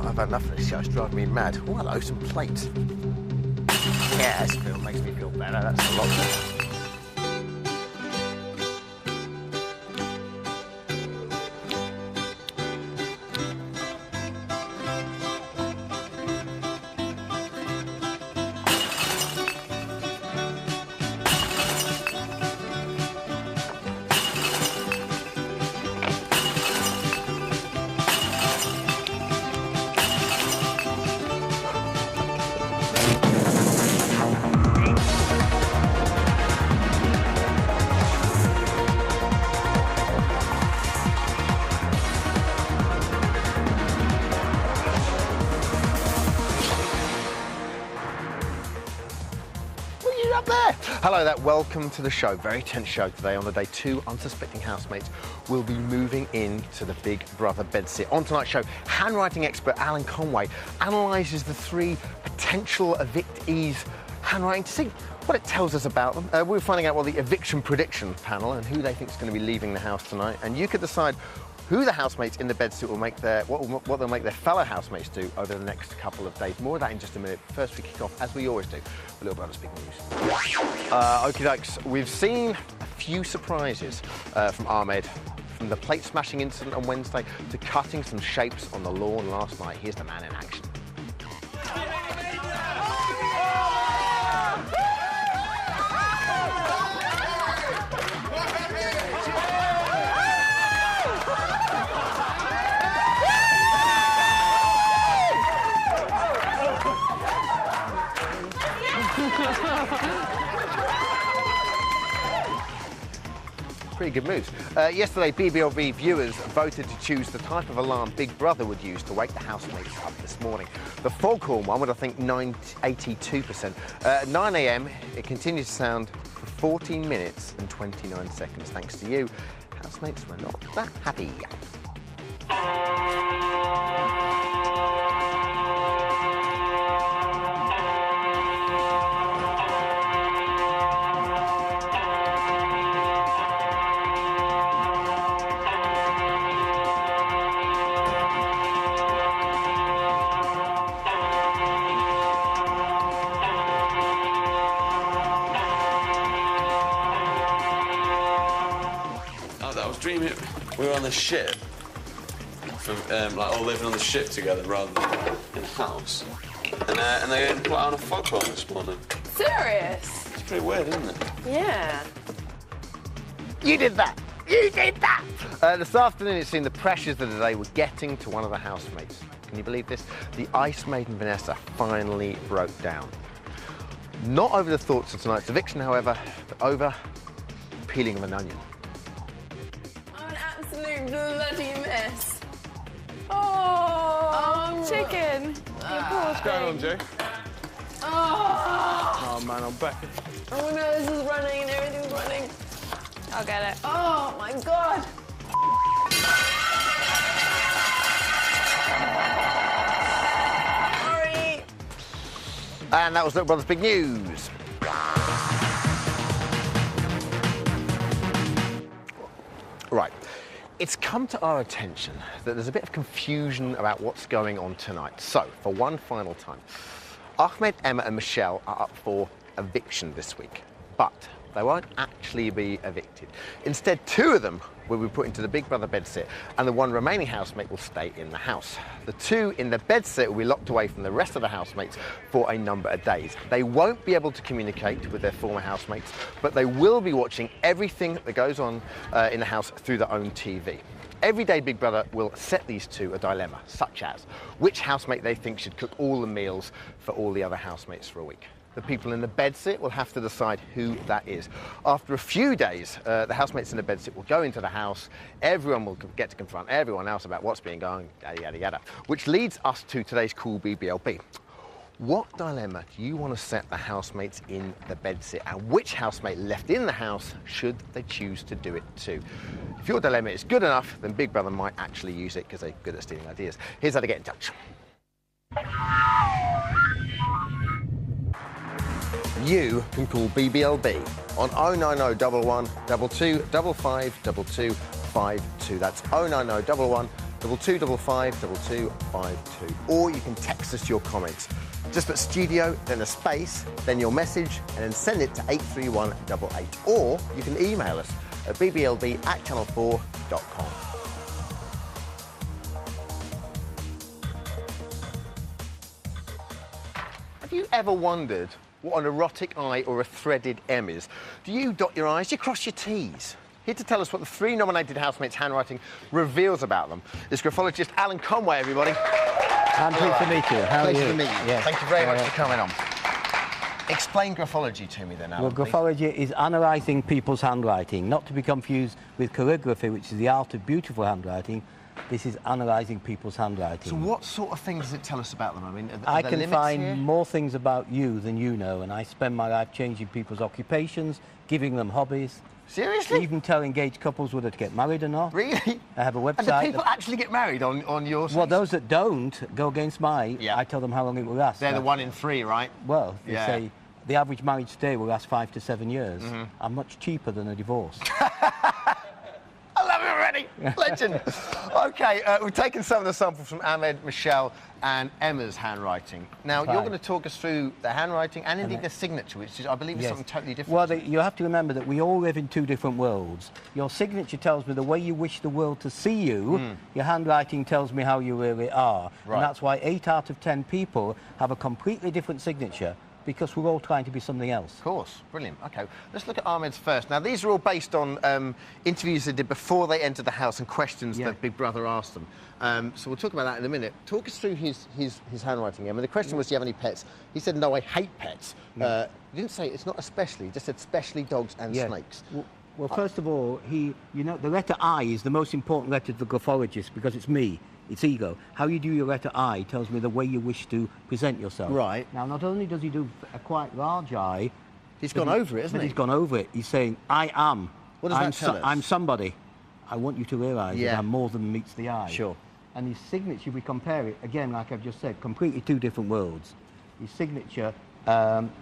I've had enough of this show. It's driving me mad. Oh, hello, some plates. Yeah, this film makes me feel better. That's a lot better. Hello there, welcome to the show. Very tense show today. On the day, two unsuspecting housemates will be moving into the Big Brother bedsit. On tonight's show, handwriting expert Alan Conway analyses the three potential evictees' handwriting to see what it tells us about them. We're finding out what the eviction prediction panel and who they think is going to be leaving the house tonight. And you could decide who the housemates in the bedsit will make what they'll make their fellow housemates do over the next couple of days. More of that in just a minute. First, we kick off, as we always do, with Little Brother's Big News. Okie dokes, we've seen a few surprises from Ahmed, from the plate smashing incident on Wednesday to cutting some shapes on the lawn last night. Here's the man in action. Pretty good moves. Yesterday, BBUK viewers voted to choose the type of alarm Big Brother would use to wake the housemates up this morning. The foghorn one would, I think, 82%. At 9 a.m, it continued to sound for 14 minutes and 29 seconds. Thanks to you, housemates were not that happy. Dreaming we were on the ship, like all living on the ship together rather than in a house, and they put out on a foghorn this morning. Serious? It's pretty weird, isn't it? Yeah. You did that! You did that! This afternoon, it seemed the pressures of the day were getting to one of the housemates. Can you believe this? The ice maiden Vanessa finally broke down. Not over the thoughts of tonight's eviction, however, but over the peeling of an onion. Absolute bloody mess. Oh, chicken. What's going on, Jay? Oh. Oh, man, I'm back. Oh, no, this is running and everything's running. I'll get it. Oh, my God. Sorry. And that was Little Brother's Big News. Right. It's come to our attention that there's a bit of confusion about what's going on tonight. So, for one final time, Ahmed, Emma and Michelle are up for eviction this week, but they won't actually be evicted. Instead, two of them will be put into the Big Brother bedsit, and the one remaining housemate will stay in the house. The two in the bedsit will be locked away from the rest of the housemates for a number of days. They won't be able to communicate with their former housemates, but they will be watching everything that goes on in the house through their own TV. Every day, Big Brother will set these two a dilemma, such as which housemate they think should cook all the meals for all the other housemates for a week. The people in the bedsit will have to decide who that is. After a few days, the housemates in the bedsit will go into the house. Everyone will get to confront everyone else about what's being going, yada, yada, yada. Which leads us to today's cool BBLB. What dilemma do you want to set the housemates in the bedsit, and which housemate left in the house should they choose to do it to? If your dilemma is good enough, then Big Brother might actually use it because they're good at stealing ideas. Here's how to get in touch. You can call BBLB on 090 11 22 55 22 52. That's 090 11 2255 or you can text us your comments. Just put studio, then a space, then your message, and then send it to 83188. Or you can email us at bblb@channel4.com. Have you ever wondered what an erotic eye or a threaded M is? Do you dot your I's? Do you cross your T's? Here to tell us what the 3 nominated housemates' handwriting reveals about them is graphologist Alan Conway, everybody. I'm pleased to meet you. How are you? Pleasure to meet you. Yes. Thank you very much for coming on. Explain graphology to me then, Alan. Well, graphology is analysing people's handwriting, not to be confused with calligraphy, which is the art of beautiful handwriting. This is analysing people's handwriting. So what sort of things does it tell us about them? I mean, I there can limits find here? more things about you than you know, and I spend my life changing people's occupations, giving them hobbies. Seriously? Even tell engaged couples whether to get married or not. Really? I have a website. And do people actually get married on your site? Well, those that don't go against my, Yeah. I tell them how long it will last. They're the 1 in 3, right? Well, they Yeah. say the average marriage today will last 5 to 7 years. I'm much cheaper than a divorce. I love it already. Legend. OK, we've taken some of the samples from Ahmed, Michelle and Emma's handwriting. Now, Fine. you're going to talk us through the handwriting and indeed the signature, which is, I believe is Yes. something totally different. Well, you have to remember that we all live in 2 different worlds. Your signature tells me the way you wish the world to see you. Your handwriting tells me how you really are. Right. And that's why 8 out of 10 people have a completely different signature, because we're all trying to be something else. Of course, brilliant. OK, let's look at Ahmed's first. Now, these are all based on interviews they did before they entered the house and questions that Big Brother asked them. So we'll talk about that in a minute. Talk us through his handwriting, Emma. The question was, do you have any pets? He said, no, I hate pets. He didn't say it's not especially, he just said especially dogs and snakes. Well, first of all, you know, the letter I is the most important letter to the graphologist because it's me, it's ego. How you do your letter I tells me the way you wish to present yourself. Right. Now, not only does he do a quite large I... He's gone over it, hasn't he? He's gone over it. He's saying, I am. What does that tell us? I'm somebody. I want you to realise that I'm more than meets the eye. Sure. And his signature, we compare it, again, like I've just said, completely 2 different worlds. His signature...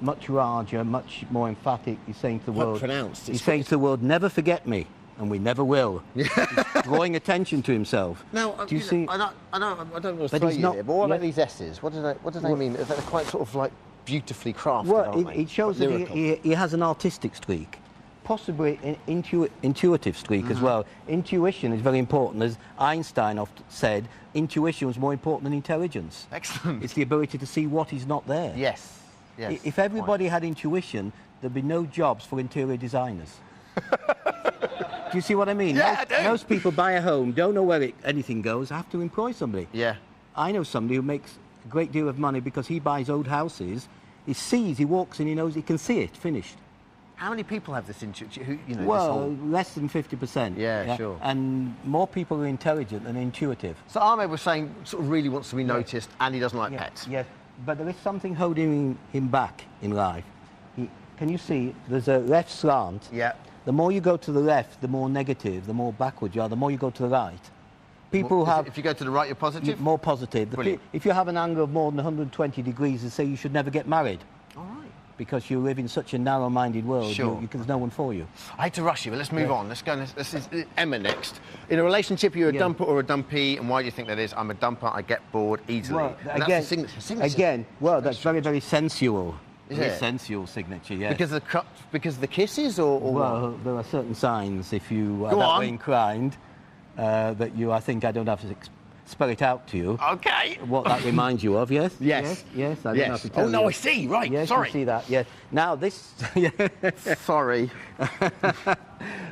much larger, much more emphatic. He's saying to the world, pronounced. He's saying to the world, never forget me, and we never will. He's drawing attention to himself. Now, do you see? I don't want to But throw he's you not- here, but what about yeah. these S's? What do they mean? They're quite sort of like beautifully crafted, Well, aren't they? it shows Quite that lyrical. he has an artistic streak, possibly an intuitive streak as well. Intuition is very important. As Einstein often said, intuition was more important than intelligence. Excellent. It's the ability to see what is not there. Yes. Yes. If everybody had intuition, there'd be no jobs for interior designers. Do you see what I mean? Yeah, I do. Most people buy a home, don't know where anything goes, have to employ somebody. Yeah. I know somebody who makes a great deal of money because he buys old houses, he walks in, he knows he can see it, finished. How many people have this intuition? Who, you know, this Well, whole... less than 50%. Yeah, sure. And more people are intelligent than intuitive. So Ahmed was saying sort of really wants to be noticed and he doesn't like pets. Yes, but there is something holding him back in life. Can you see, there's a left slant. Yeah. The more you go to the left, the more negative, the more backward you are, the more you go to the right. People have... If you go to the right, you're positive? More positive. Brilliant. If you have an angle of more than 120 degrees, they say you should never get married. All right. Because you live in such a narrow-minded world, Sure. there's no one for you. I hate to rush you, but let's move on. Let's go. This is Emma next. In a relationship, you're a dumper or a dumpy, and why do you think that is? I'm a dumper, I get bored easily. Well, And again, that's the signature. again, well, that's very, very sensual. Is Very it? sensual signature, yes. Because of the kisses, or Well, what? there are certain signs, if you are Go that on. way inclined, that I think I don't have to spell it out to you. Okay. What that reminds you of, yes? Yes. Yes, I don't have to tell Oh, no, you. I see. Right, Yes, sorry. you see that, yes. Now, this... Sorry.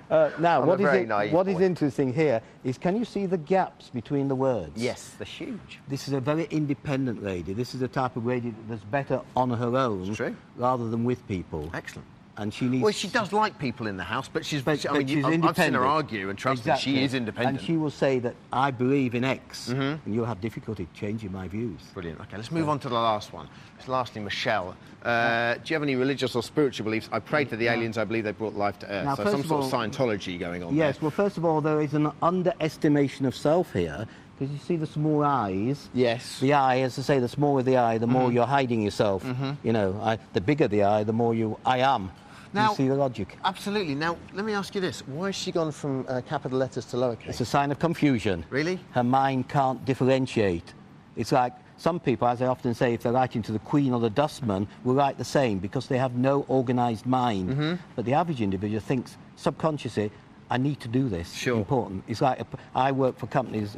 now, I'm what a is very naive what is boy. interesting here is, can you see the gaps between the words? Yes, they're huge. This is a very independent lady. This is the type of lady that's better on her own It's true. rather than with people. Excellent. And she needs... Well, she does like people in the house, but she's. But I mean, she's I've seen independent. her argue, and trust me, she is independent. And she will say that I believe in X, and you'll have difficulty changing my views. Brilliant. Okay, let's move on to the last one. It's lastly, Michelle. Do you have any religious or spiritual beliefs? I prayed to the aliens. I believe they brought life to Earth. Now, So first some of sort of all- Scientology going on Yes, there. well, first of all, there is an underestimation of self here, because you see the small eyes. Yes. The eye, as I say, the smaller the eye, the more you're hiding yourself. You know, the bigger the eye, the more I am. Now, you see the logic? Absolutely. Now, let me ask you this. Why has she gone from capital letters to lowercase? It's a sign of confusion. Really? Her mind can't differentiate. It's like some people, as I often say, if they're writing to the Queen or the dustman, will write the same because they have no organised mind. Mm-hmm. But the average individual thinks subconsciously, I need to do this. Sure. Important. It's like I work for companies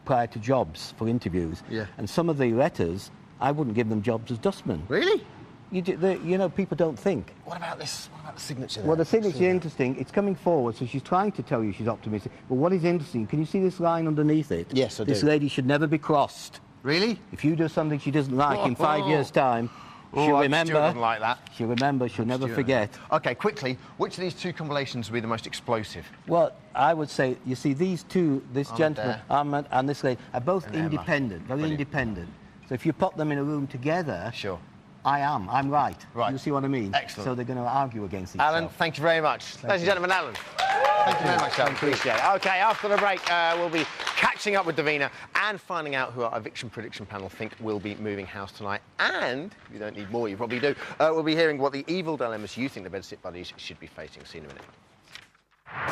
prior to jobs for interviews. Yeah. And some of the letters, I wouldn't give them jobs as dustmen. Really? You know, people don't think. What about this? What about the signature? Well, there? the signature's interesting. It's coming forward, so she's trying to tell you she's optimistic. But what is interesting, can you see this line underneath it? Yes, I do. This lady should never be crossed. Really? If you do something she doesn't like, in 5 years' time, she'll Stuart remember. doesn't like that. She'll remember, she'll never Stuart. forget. OK, quickly, which of these two combinations will be the most explosive? Well, I would say, you see, these two, this gentleman, there. Ahmed, and this lady, are both And Emma. independent, very Brilliant. independent. So if you put them in a room together, Sure. I'm right. Right. You see what I mean? Excellent. So they're going to argue against each Alan, other. thank you very much. Ladies and gentlemen, Alan. Thank you very much, Alan. Appreciate it. OK, after the break, we'll be catching up with Davina and finding out who our eviction prediction panel think will be moving house tonight. And, if you don't need more, you probably do, we'll be hearing what the evil dilemmas you think the bedsit buddies should be facing. See you in a minute.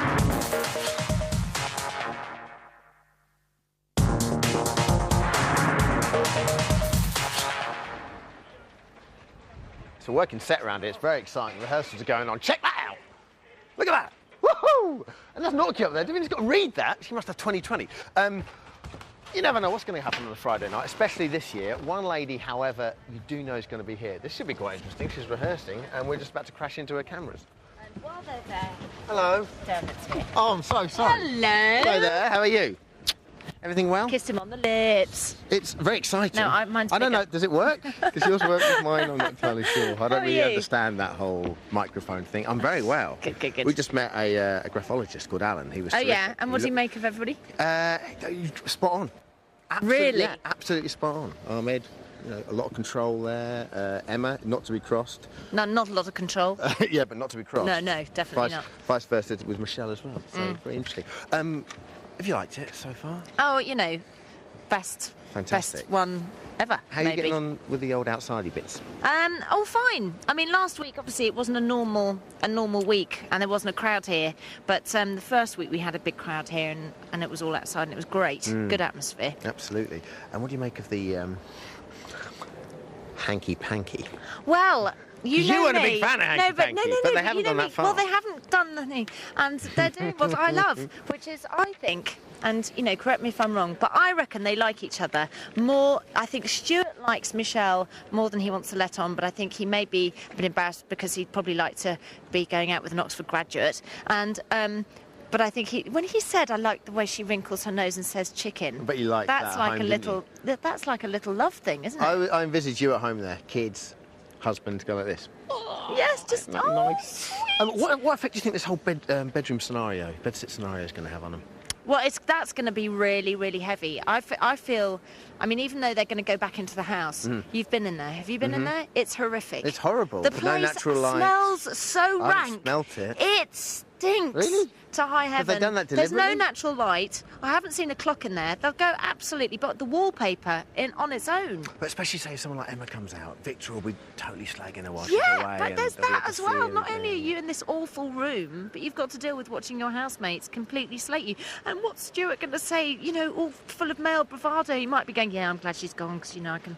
It's a working set around here. It's very exciting. Rehearsals are going on. Check that out. Look at that. Woohoo! And there's Naughty up there. Davina's got to read that. She must have 20/20. You never know what's going to happen on a Friday night, especially this year. One lady, however, you do know is going to be here. This should be quite interesting. She's rehearsing, and we're just about to crash into her cameras. And while they're there, Hello. Dermot's here. Oh, I'm so sorry. Hello. Hello there. How are you? Everything well? Kissed him on the lips. It's very exciting. No, mine's I don't bigger. know. Does it work? Because yours works with mine. I'm not entirely sure. I don't How are really you? understand that whole microphone thing. I'm very well. Good, good, good. We just met a graphologist called Alan. He was. Oh, terrific. yeah? And what do you make of everybody? Spot on. Absolutely, Really? yeah, absolutely spot on. Ahmed, you know, a lot of control there. Emma, not to be crossed. No, not a lot of control. Yeah, but not to be crossed. No, no, definitely not. Vice versa with Michelle as well. So very interesting. Have you liked it so far? Oh, you know, best Fantastic. one ever, How are you maybe. getting on with the old outsidey bits? Oh, fine. I mean, last week, obviously, it wasn't a normal week, and there wasn't a crowd here. But the first week, we had a big crowd here, and it was all outside, and it was great. Good atmosphere. Absolutely. And what do you make of the hanky-panky? Well, you weren't a me. big fan of No, but hanky-panky, but they haven't you know gone that me. far. Well, they haven't done anything, and they're doing what I love, which is, I think, and, you know, correct me if I'm wrong, but I reckon they like each other more. I think Stuart likes Michelle more than he wants to let on, but I think he may be a bit embarrassed because he'd probably like to be going out with an Oxford graduate. And but I think when he said, I like the way she wrinkles her nose and says chicken. But you like that's that at like home, a didn't little. That's like a little love thing, isn't it? I envisage you at home there, kids, husband, go like this. Yes, just Isn't that nice? What effect do you think this whole bedroom scenario, bedsit scenario is going to have on them? Well, that's going to be really, really heavy. I feel, I mean, even though they're going to go back into the house, you've been in there. Have you been in there? It's horrific. It's horrible. The No place natural light. smells so I haven't rank. smelt it. It stinks Really? to high heaven. Have they done that There's no deliberately? natural light. I haven't seen a clock in there. They'll go absolutely, but the wallpaper on its own. But especially say if someone like Emma comes out, Victor will be totally slagging her while she's Yeah, away. but and there's they'll be that able to as see well. her Not only are again. you in this awful room, but you've got to deal with watching your housemates completely slate you. And what's Stuart going to say, you know, all full of male bravado? He might be going, yeah, I'm glad she's gone because, you know, I can...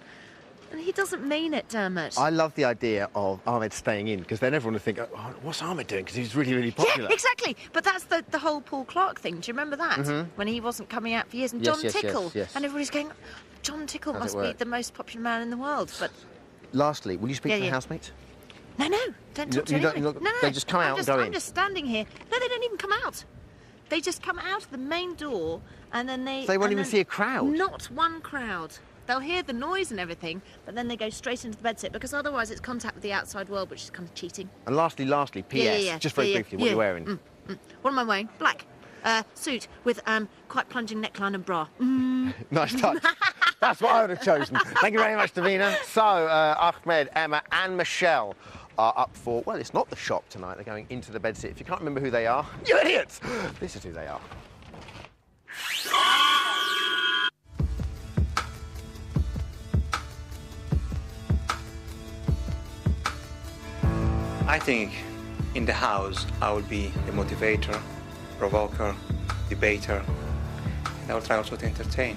And he doesn't mean it, Dermot. I love the idea of Ahmed staying in, because then everyone will think, oh, what's Ahmed doing? Because he's really, really popular. Yeah, exactly. But that's the whole Paul Clark thing. Do you remember that? When he wasn't coming out for years. And Yes, John yes, yes, Tickle. yes. And everybody's going, John Tickle How's it must be work? the most popular man in the world. But Lastly, will you speak Yeah, to the yeah. housemates? no, don't talk to you don't- anyone. you're not- No, they just come out and go in? I'm just standing here. No, they don't even come out. They just come out of the main door and then they... So they won't and even then- see a crowd? Not one crowd. They'll hear the noise and everything, but then they go straight into the bedsit because otherwise it's contact with the outside world, which is kind of cheating. And lastly, PS, just very briefly, what are you wearing? What am I wearing? Black. Suit with quite plunging neckline and bra. Nice touch. That's what I would have chosen. Thank you very much, Davina. So, Ahmed, Emma and Michelle are up for, well, it's not the shop tonight. They're going into the bedsit. If you can't remember who they are, you idiots! This is who they are. I think in the house, I will be the motivator, provoker, debater, and I will try also to entertain.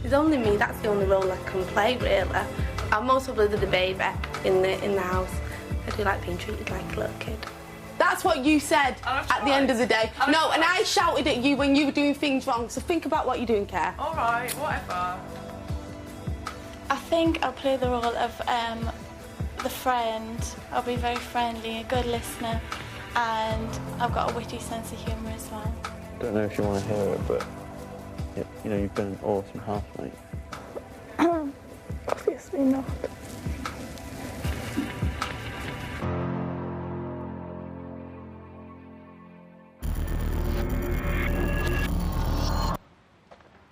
It's only me, that's the only role I can play, really. I'm most probably the baby in the house. I do like being treated like a little kid. That's what you said at the end of the day. No, and I shouted at you when you were doing things wrong, so think about what you're doing, Care. All right, whatever. I think I'll play the role of the friend. I'll be very friendly, a good listener, and I've got a witty sense of humour as well. I don't know if you want to hear it, but you know, you've been an awesome housemate. Obviously not.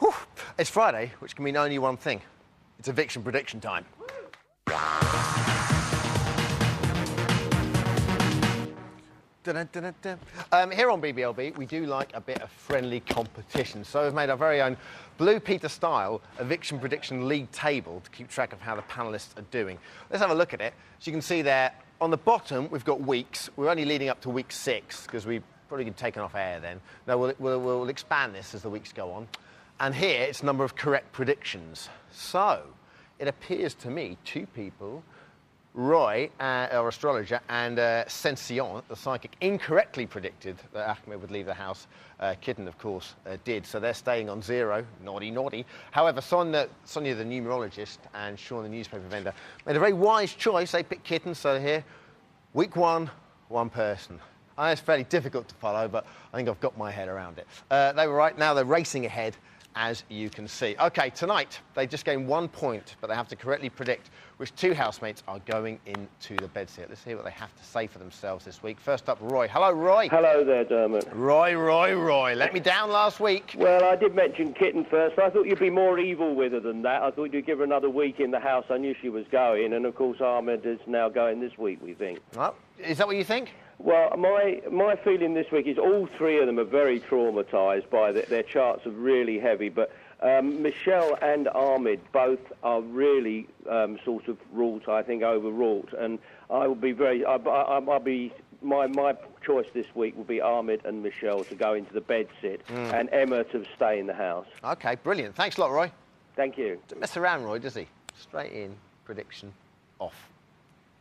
Whew. It's Friday, which can mean only one thing. It's eviction prediction time. Dun, dun, dun, dun. Here on BBLB, we do like a bit of friendly competition. So we've made our very own Blue Peter style eviction prediction league table to keep track of how the panellists are doing. Let's have a look at it. As you can see there, on the bottom, we've got weeks. We're only leading up to week 6 because we probably get taken off air then. No, we'll expand this as the weeks go on. And here, it's number of correct predictions. So it appears to me 2 people, Roy, our astrologer, and Sensation, the psychic, incorrectly predicted that Ahmed would leave the house. Kitten, of course, did. So they're staying on 0. Naughty, naughty. However, Sonia, the numerologist, and Sean, the newspaper vendor, made a very wise choice. They picked Kitten, so here, week 1, 1 person. I know it's fairly difficult to follow, but I think I've got my head around it. They were right. Now they're racing ahead, as you can see. OK, tonight, they just gained 1 point, but they have to correctly predict which 2 housemates are going into the bedsit. Let's hear what they have to say for themselves this week. First up, Roy. Hello, Roy. Hello there, Dermot. Roy. Let me down last week. Well, I did mention Kitten first, but I thought you'd be more evil with her than that. I thought you'd give her another week in the house. I knew she was going, and of course Ahmed is now going this week, we think. Oh, is that what you think? Well, my feeling this week is all 3 of them are very traumatised by their charts are really heavy, but Michelle and Ahmed both are really sort of wrought, I think, overwrought, and I will be very. I'll be my choice this week will be Ahmed and Michelle to go into the bedsit, and Emma to stay in the house. OK, brilliant. Thanks a lot, Roy. Thanh you. Doesn't mess around, Roy, does he? Straight in, prediction, off.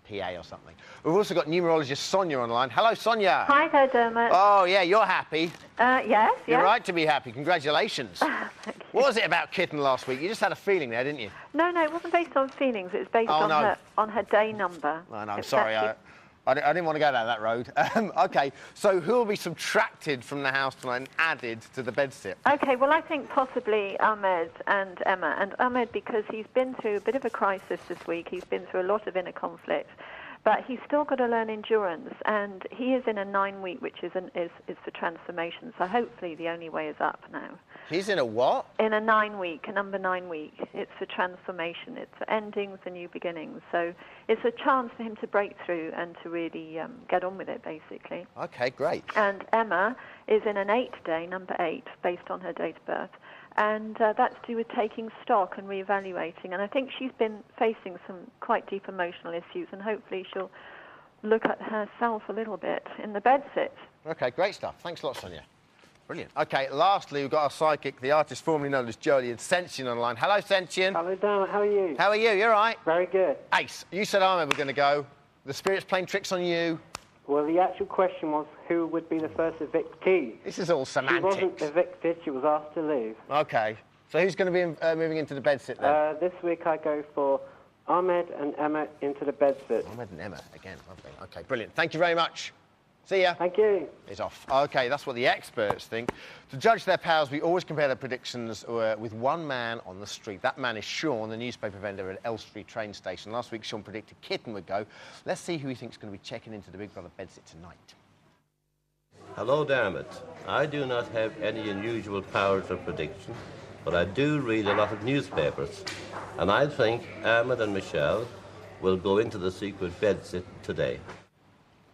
PA or something. We've also got numerologist Sonia on the line. Hello, Sonia. Hi there, Dermot. Oh, yeah, you're happy. Yes. You're right to be happy. Congratulations. Thank you. What was it about Kitten last week? You just had a feeling there, didn't you? No, it wasn't based on feelings. It was based on her day number. Oh, no, I'm sorry. I didn't want to go down that road. OK, so who will be subtracted from the house tonight and added to the bedsit? OK, well, I think possibly Ahmed and Emma. And Ahmed, because he's been through a bit of a crisis this week. He's been through a lot of inner conflict. But he's still got to learn endurance. And he is in a 9-week, which is for transformation. So hopefully the only way is up now. He's in a what? In a 9-week, a number 9 week. It's for transformation. It's for endings and new beginnings. So it's a chance for him to break through and to really get on with it, basically. OK, great. And Emma is in an 8-day, number 8, based on her date of birth. And that's to do with taking stock and reevaluating. And I think she's been facing some quite deep emotional issues, and hopefully she'll look at herself a little bit in the bedsit. OK, great stuff. Thanks a lot, Sonia. Brilliant. OK, lastly, we've got our psychic, the artist formerly known as Jolie, and Sensien on the line. Hello, Sensien. Hello, Dermot. How are you? How are you? You all right? Very good. Ace, you said Ahmed were going to go. The spirit's playing tricks on you. Well, the actual question was who would be the first evictee. This is all semantics. She wasn't evicted, she was asked to leave. OK. So who's going to be moving into the bedsit then? This week I go for Ahmed and Emma into the bedsit. Ahmed and Emma, again, lovely. OK, brilliant. Thank you very much. See ya. Thank you. It's off. OK, that's what the experts think. To judge their powers, we always compare their predictions with one man on the street. That man is Sean, the newspaper vendor at Elstree train station. Last week, Sean predicted Kitten would go. Let's see who he thinks is going to be checking into the Big Brother bedsit tonight. Hello, Dermot. I do not have any unusual powers of prediction, but I do read a lot of newspapers. And I think Ahmed and Michelle will go into the secret bedsit today.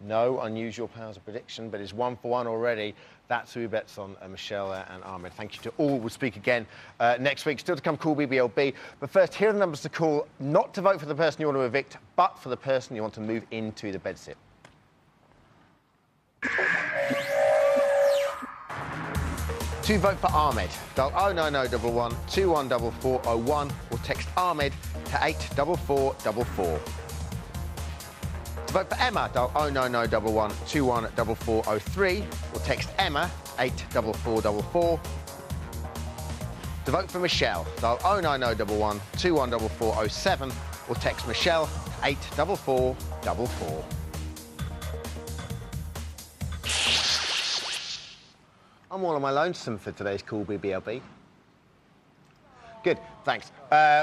No unusual powers of prediction, but it's 1 for 1 already. That's who bets on Michelle and Ahmed. Thank you to all. We'll speak again next week. Still to come, call BBLB. But first, here are the numbers to call, not to vote for the person you want to evict, but for the person you want to move into the bedsit. To vote for Ahmed, dial 09011 214401 or text Ahmed to 84444. To vote for Emma, dial 09011 214403 or text Emma 84444. To vote for Michelle, dial 09011 214407 or text Michelle 84444. I'm all on my lonesome for today's Call BBLB. Good, thanks.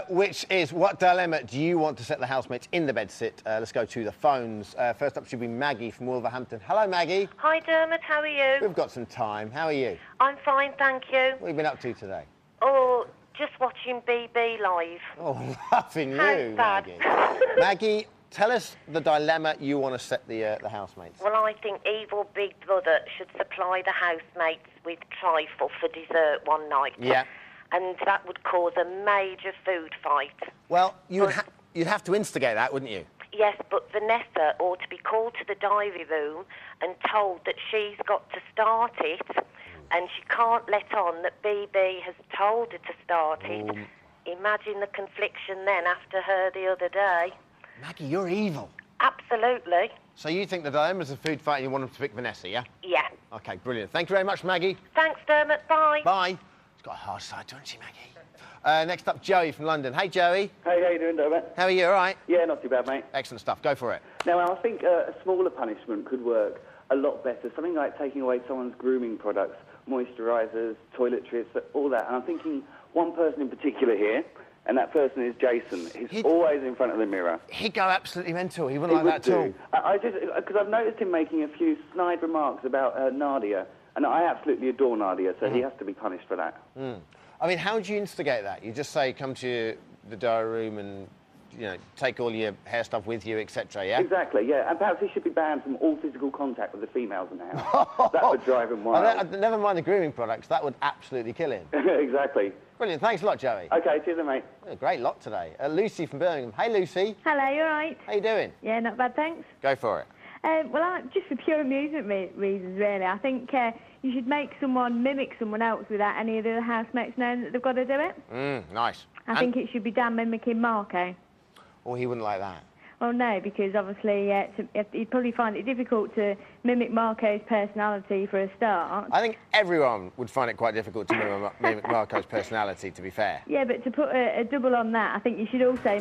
Which is, what dilemma do you want to set the housemates in the bedsit? Let's go to the phones. First up should be Maggie from Wolverhampton. Hello, Maggie. Hi, Dermot. How are you? We've got some time. How are you? I'm fine, thank you. What have you been up to today? Oh, just watching BB live. Oh, loving you, How's that? Maggie. Maggie, tell us the dilemma you want to set the housemates. Well, I think evil Big Brother should supply the housemates with trifle for dessert one night. Yeah. And that would cause a major food fight. Well, you'd have to instigate that, wouldn't you? Yes, but Vanessa ought to be called to the diary room and told that she's got to start it, and she can't let on that BB has told her to start it. Imagine the confliction then after her the other day. Maggie, you're evil. Absolutely. So you think the dilemma's a food fight and you want them to pick Vanessa, yeah? Yeah. OK, brilliant. Thank you very much, Maggie. Thanks, Dermot. Bye. Bye. She's got a hard side, doesn't she, Maggie? Next up, Joey from London. Hey, Joey. Hey, how you doing, Dermot? How are you, all right? Yeah, not too bad, mate. Excellent stuff. Go for it. Now, I think a smaller punishment could work a lot better. Something like taking away someone's grooming products, moisturisers, toiletries, all that. And I'm thinking one person in particular here, and that person is Jason. He's always in front of the mirror. He'd go absolutely mental. He wouldn't like that at all. I just, because I've noticed him making a few snide remarks about Nadia, and I absolutely adore Nadia, so he has to be punished for that. I mean, how do you instigate that? You just say, come to the diary room and, you know, take all your hair stuff with you, etc., yeah? Exactly, yeah. And perhaps he should be banned from all physical contact with the females in the house. That would drive him wild. Never mind the grooming products. That would absolutely kill him. Exactly. Brilliant. Thanks a lot, Joey. OK, cheers then, mate. A great lot today. Lucy from Birmingham. Hey, Lucy. Hello, you all right? How you doing? Yeah, not bad, thanks. Go for it. Well, just for pure amusement reasons, really. I think you should make someone mimic someone else without any of the other housemates knowing that they've got to do it. Nice. I think it should be Dan mimicking Marco. Well, he wouldn't like that. Well, no, because obviously he'd probably find it difficult to mimic Marco's personality for a start. I think everyone would find it quite difficult to mimic Marco's personality, to be fair. Yeah, but to put a double on that, I think you should also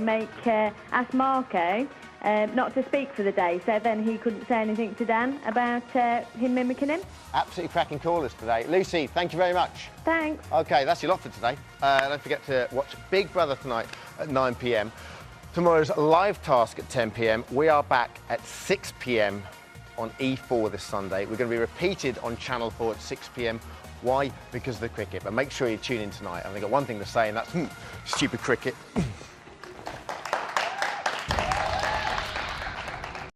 ask Marco not to speak for the day, so then he couldn't say anything to Dan about him mimicking him. Absolutely cracking callers today. Lucy, thank you very much. Thanks. OK, that's your lot for today. Don't forget to watch Big Brother tonight at 9 p.m. Tomorrow's live task at 10 p.m. We are back at 6 p.m. on E4 this Sunday. We're going to be repeated on Channel 4 at 6 p.m. Why? Because of the cricket. But make sure you tune in tonight. I've only got one thing to say, and that's stupid cricket.